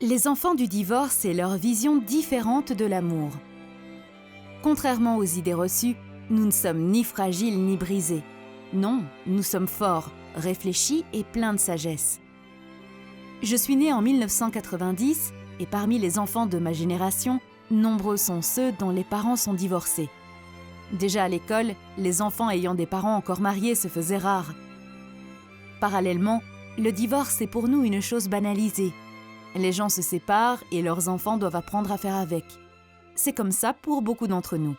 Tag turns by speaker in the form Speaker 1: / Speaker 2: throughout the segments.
Speaker 1: Les enfants du divorce et leur vision différente de l'amour. Contrairement aux idées reçues, nous ne sommes ni fragiles ni brisés. Non, nous sommes forts, réfléchis et pleins de sagesse. Je suis née en 1990 et parmi les enfants de ma génération, nombreux sont ceux dont les parents sont divorcés. Déjà à l'école, les enfants ayant des parents encore mariés se faisaient rares. Parallèlement, le divorce est pour nous une chose banalisée. Les gens se séparent et leurs enfants doivent apprendre à faire avec. C'est comme ça pour beaucoup d'entre nous.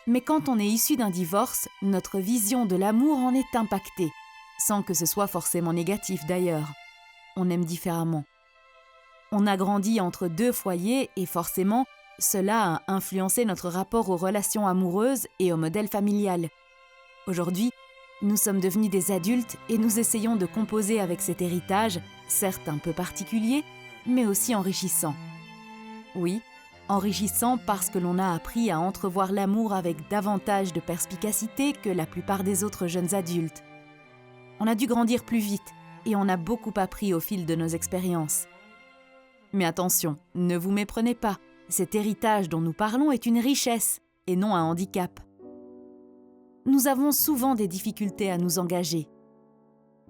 Speaker 1: Mais quand on est issu d'un divorce, notre vision de l'amour en est impactée, sans que ce soit forcément négatif d'ailleurs. On aime différemment. On a grandi entre deux foyers et forcément, cela a influencé notre rapport aux relations amoureuses et au modèle familial. Aujourd'hui, nous sommes devenus des adultes et nous essayons de composer avec cet héritage, certes un peu particulier, mais aussi enrichissant. Oui, enrichissant parce que l'on a appris à entrevoir l'amour avec davantage de perspicacité que la plupart des autres jeunes adultes. On a dû grandir plus vite et on a beaucoup appris au fil de nos expériences. Mais attention, ne vous méprenez pas, cet héritage dont nous parlons est une richesse et non un handicap. Nous avons souvent des difficultés à nous engager.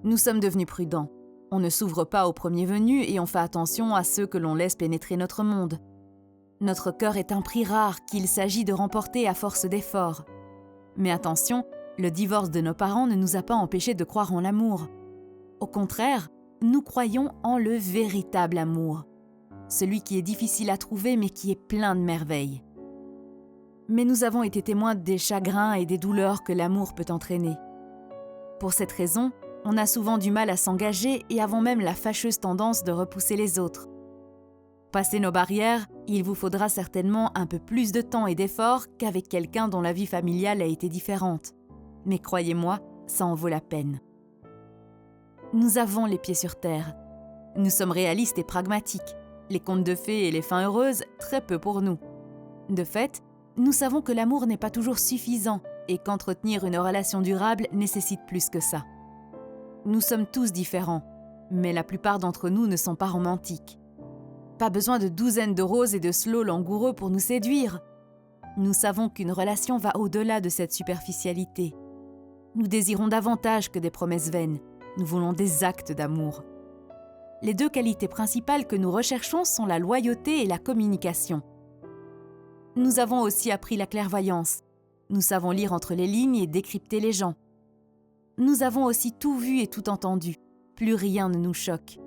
Speaker 1: Nous sommes devenus prudents. On ne s'ouvre pas aux premiers venus et on fait attention à ceux que l'on laisse pénétrer notre monde. Notre cœur est un prix rare qu'il s'agit de remporter à force d'efforts. Mais attention, le divorce de nos parents ne nous a pas empêchés de croire en l'amour. Au contraire, nous croyons en le véritable amour. Celui qui est difficile à trouver mais qui est plein de merveilles. Mais nous avons été témoins des chagrins et des douleurs que l'amour peut entraîner. Pour cette raison, on a souvent du mal à s'engager et avons même la fâcheuse tendance de repousser les autres. Passer nos barrières, il vous faudra certainement un peu plus de temps et d'efforts qu'avec quelqu'un dont la vie familiale a été différente. Mais croyez-moi, ça en vaut la peine. Nous avons les pieds sur terre. Nous sommes réalistes et pragmatiques. Les contes de fées et les fins heureuses, très peu pour nous. De fait, nous savons que l'amour n'est pas toujours suffisant et qu'entretenir une relation durable nécessite plus que ça. Nous sommes tous différents, mais la plupart d'entre nous ne sont pas romantiques. Pas besoin de douzaines de roses et de slow langoureux pour nous séduire. Nous savons qu'une relation va au-delà de cette superficialité. Nous désirons davantage que des promesses vaines. Nous voulons des actes d'amour. Les deux qualités principales que nous recherchons sont la loyauté et la communication. Nous avons aussi appris la clairvoyance. Nous savons lire entre les lignes et décrypter les gens. Nous avons aussi tout vu et tout entendu. Plus rien ne nous choque.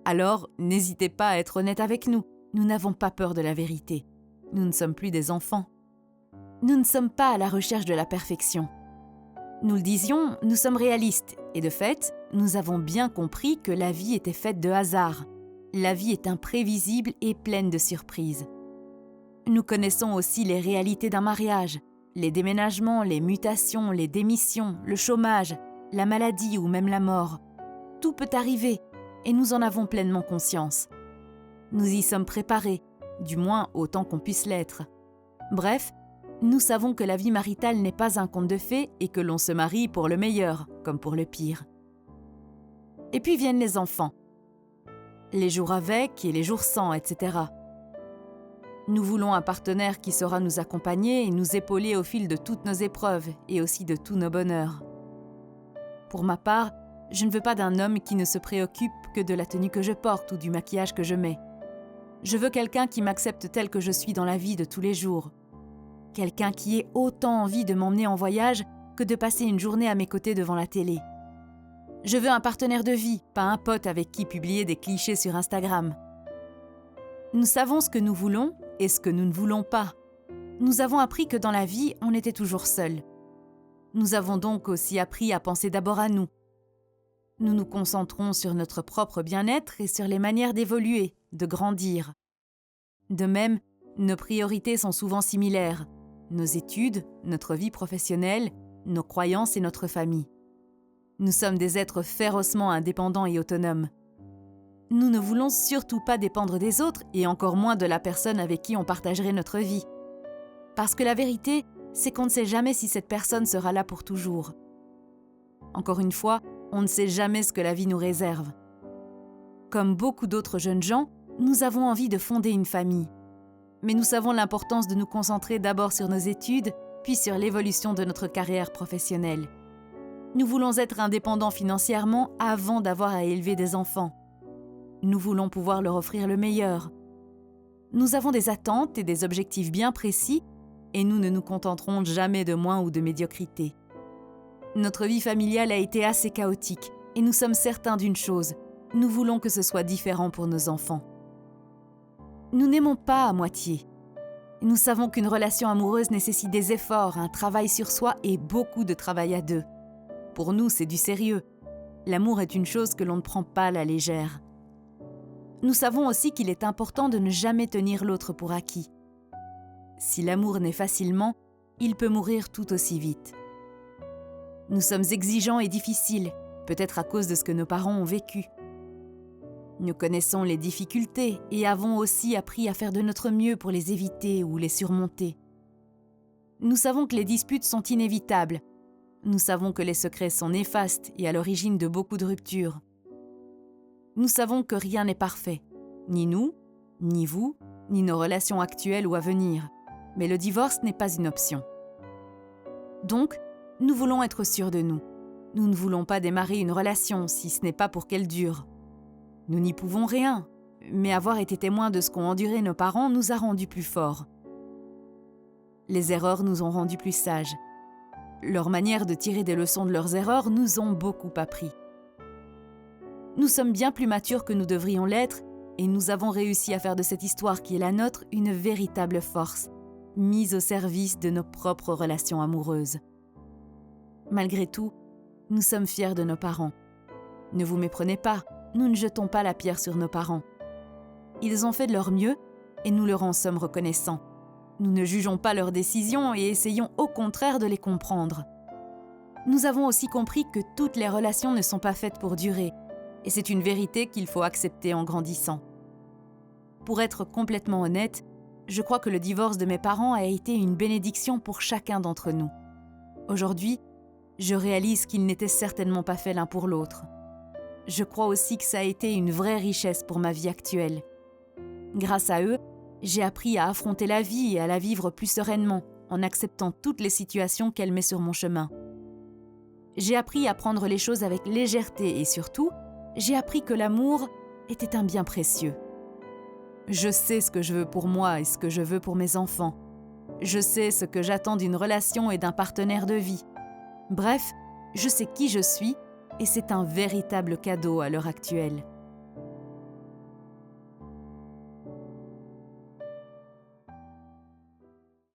Speaker 1: Alors, n'hésitez pas à être honnête avec nous. Nous n'avons pas peur de la vérité. Nous ne sommes plus des enfants. Nous ne sommes pas à la recherche de la perfection. Nous le disions, nous sommes réalistes. Et de fait, nous avons bien compris que la vie était faite de hasard. La vie est imprévisible et pleine de surprises. Nous connaissons aussi les réalités d'un mariage, les déménagements, les mutations, les démissions, le chômage, la maladie ou même la mort. Tout peut arriver et nous en avons pleinement conscience. Nous y sommes préparés, du moins autant qu'on puisse l'être. Bref, nous savons que la vie maritale n'est pas un conte de fées et que l'on se marie pour le meilleur comme pour le pire. Et puis viennent les enfants. Les jours avec et les jours sans, etc. Nous voulons un partenaire qui saura nous accompagner et nous épauler au fil de toutes nos épreuves et aussi de tous nos bonheurs. Pour ma part, je ne veux pas d'un homme qui ne se préoccupe que de la tenue que je porte ou du maquillage que je mets. Je veux quelqu'un qui m'accepte tel que je suis dans la vie de tous les jours. Quelqu'un qui ait autant envie de m'emmener en voyage que de passer une journée à mes côtés devant la télé. Je veux un partenaire de vie, pas un pote avec qui publier des clichés sur Instagram. Nous savons ce que nous voulons et ce que nous ne voulons pas. Nous avons appris que dans la vie, on était toujours seuls. Nous avons donc aussi appris à penser d'abord à nous. Nous nous concentrons sur notre propre bien-être et sur les manières d'évoluer, de grandir. De même, nos priorités sont souvent similaires. Nos études, notre vie professionnelle, nos croyances et notre famille. Nous sommes des êtres férocement indépendants et autonomes. Nous ne voulons surtout pas dépendre des autres et encore moins de la personne avec qui on partagerait notre vie. Parce que la vérité, c'est qu'on ne sait jamais si cette personne sera là pour toujours. Encore une fois, on ne sait jamais ce que la vie nous réserve. Comme beaucoup d'autres jeunes gens, nous avons envie de fonder une famille. Mais nous savons l'importance de nous concentrer d'abord sur nos études, puis sur l'évolution de notre carrière professionnelle. Nous voulons être indépendants financièrement avant d'avoir à élever des enfants. Nous voulons pouvoir leur offrir le meilleur. Nous avons des attentes et des objectifs bien précis et nous ne nous contenterons jamais de moins ou de médiocrité. Notre vie familiale a été assez chaotique et nous sommes certains d'une chose, nous voulons que ce soit différent pour nos enfants. Nous n'aimons pas à moitié. Nous savons qu'une relation amoureuse nécessite des efforts, un travail sur soi et beaucoup de travail à deux. Pour nous, c'est du sérieux. L'amour est une chose que l'on ne prend pas à la légère. Nous savons aussi qu'il est important de ne jamais tenir l'autre pour acquis. Si l'amour naît facilement, il peut mourir tout aussi vite. Nous sommes exigeants et difficiles, peut-être à cause de ce que nos parents ont vécu. Nous connaissons les difficultés et avons aussi appris à faire de notre mieux pour les éviter ou les surmonter. Nous savons que les disputes sont inévitables. Nous savons que les secrets sont néfastes et à l'origine de beaucoup de ruptures. Nous savons que rien n'est parfait, ni nous, ni vous, ni nos relations actuelles ou à venir. Mais le divorce n'est pas une option. Donc, nous voulons être sûrs de nous. Nous ne voulons pas démarrer une relation si ce n'est pas pour qu'elle dure. Nous n'y pouvons rien, mais avoir été témoins de ce qu'ont enduré nos parents nous a rendus plus forts. Les erreurs nous ont rendus plus sages. Leur manière de tirer des leçons de leurs erreurs nous ont beaucoup appris. Nous sommes bien plus matures que nous devrions l'être et nous avons réussi à faire de cette histoire qui est la nôtre une véritable force, mise au service de nos propres relations amoureuses. Malgré tout, nous sommes fiers de nos parents. Ne vous méprenez pas, nous ne jetons pas la pierre sur nos parents. Ils ont fait de leur mieux et nous leur en sommes reconnaissants. Nous ne jugeons pas leurs décisions et essayons au contraire de les comprendre. Nous avons aussi compris que toutes les relations ne sont pas faites pour durer, et c'est une vérité qu'il faut accepter en grandissant. Pour être complètement honnête, je crois que le divorce de mes parents a été une bénédiction pour chacun d'entre nous. Aujourd'hui, je réalise qu'ils n'étaient certainement pas faits l'un pour l'autre. Je crois aussi que ça a été une vraie richesse pour ma vie actuelle. Grâce à eux, j'ai appris à affronter la vie et à la vivre plus sereinement, en acceptant toutes les situations qu'elle met sur mon chemin. J'ai appris à prendre les choses avec légèreté et surtout, j'ai appris que l'amour était un bien précieux. Je sais ce que je veux pour moi et ce que je veux pour mes enfants. Je sais ce que j'attends d'une relation et d'un partenaire de vie. Bref, je sais qui je suis et c'est un véritable cadeau à l'heure actuelle.